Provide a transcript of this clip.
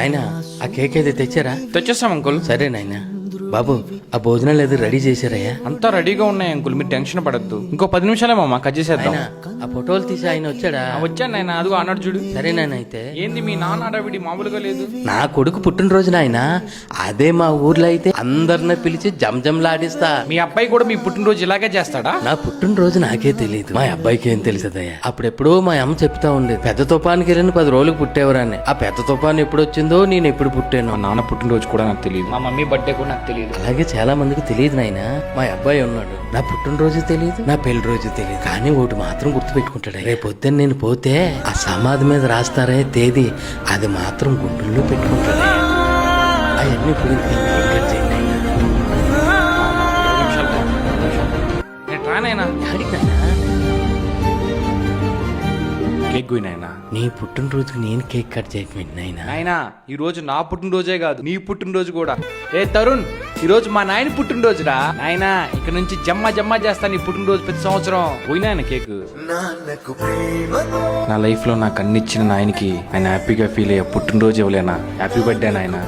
నాయనా ఆ కేక్ అయితే తెచ్చారా? తెచ్చేస్తాం అంకుల్. సరే నాయనా. బాబు ఆ భోజనాలు ఏదో రెడీ చేశారయ్యా? అంతా రెడీగా ఉన్నాయి అంకుల్, మీరు టెన్షన్ పడద్దు. ఇంకో 10 నిమిషాలే మామ, కట్ చేసేద్దాం. నాయనా ఆ ఫోటోలు తీసి ఆయన వచ్చాడా? వచ్చాను నాయన, అదిగో అన్నాడు చూడు. సరే నాయన. అయితే ఏంది మీ నాన్న అడవిడి మామూలుగా లేదు. నా కొడుకు పుట్టినరోజు నాయనా. అదే మా ఊర్లో అయితే అందరిని పిలిచి జంజంలాడిస్తా. మీ అబ్బాయి కూడా మీ పుట్టినరోజు ఇలాగే చేస్తాడా? నా పుట్టినరోజు నాకే తెలియదు, మా అబ్బాయికి ఏం తెలుసదయ్యా. అప్పుడెప్పుడో మా అమ్మ చెప్తా ఉండేది, పెద్ద తుఫానికి వెళ్ళిన 10 రోజులకు పుట్టేవరాన్ని. ఆ పెద్ద తుఫాను ఎప్పుడు వచ్చిందో నేను ఎప్పుడు పుట్టాను. మా నాన్న పుట్టినరోజు కూడా నాకు తెలియదు, మా మమ్మీ బర్త్డే కూడా నాకు తెలియదు. అలాగే చాలా మందికి తెలియదు నాయనా. మా అబ్బాయి ఉన్నాడు, నా పుట్టినరోజు తెలియదు, నా పెళ్లి రోజు తెలియదు, కానీ ఒకటి మాత్రం గుర్తు పెట్టుకుంటాడు. రేపు పొద్దున్న నేను పోతే ఆ సమాధి మీద రాస్తారే తేదీ, అది మాత్రం గుండెల్లో పెట్టుకుంటాడు. అవన్నీ ఇప్పుడు నేను రానైనా కేక్ గుయినాయనా. నీ పుట్టినరోజుకి నేను కేక్ కట్ చేయకపోయింది నాయనా. నాయనా ఈ రోజు నా పుట్టినరోజే కాదు, నీ పుట్టినరోజు కూడా. ఏ తరుణ్, ఈ రోజు మా నాయన పుట్టినరోజురా. నాయనా ఇక నుంచి జమ్మ చేస్తా నీ పుట్టినరోజు ప్రతి సంవత్సరం. పోయినాయన కేక్. నా లైఫ్ లో నాకు అన్ని ఇచ్చిన నాయనకి ఆయన హ్యాపీగా ఫీల్ అయ్యే పుట్టినరోజు ఇవ్వలేనా. హ్యాపీ బర్త్డే నాయనా.